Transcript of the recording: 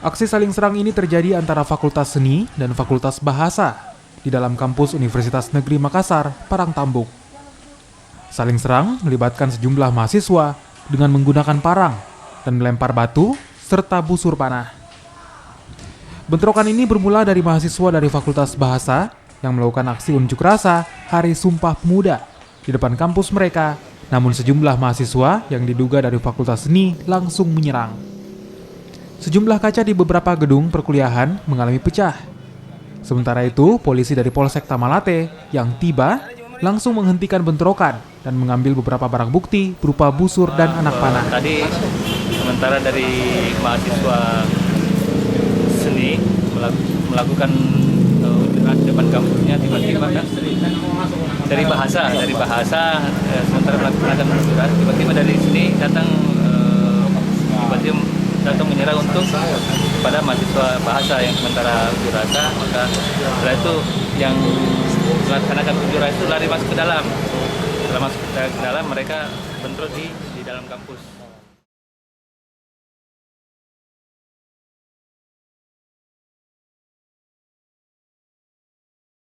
Aksi saling serang ini terjadi antara Fakultas Seni dan Fakultas Bahasa di dalam kampus Universitas Negeri Makassar, Parangtambuk. Saling serang melibatkan sejumlah mahasiswa dengan menggunakan parang dan melempar batu serta busur panah. Bentrokan ini bermula dari mahasiswa dari Fakultas Bahasa yang melakukan aksi unjuk rasa Hari Sumpah Pemuda di depan kampus mereka, namun sejumlah mahasiswa yang diduga dari Fakultas Seni langsung menyerang. Sejumlah kaca di beberapa gedung perkuliahan mengalami pecah. Sementara itu, polisi dari Polsek Tamalate yang tiba langsung menghentikan bentrokan dan mengambil beberapa barang bukti berupa busur dan anak panah. Tadi sementara dari mahasiswa seni melakukan di depan kampusnya, tiba-tiba kan dari bahasa sementara melakukan unjuk rasa, tiba-tiba dari sini datang menyerang untuk pada mahasiswa bahasa yang sementara unjuk rasa. Maka setelah itu yang melaksanakan unjuk rasa itu lari masuk ke dalam. Setelah masuk ke dalam, mereka bentrok di dalam kampus.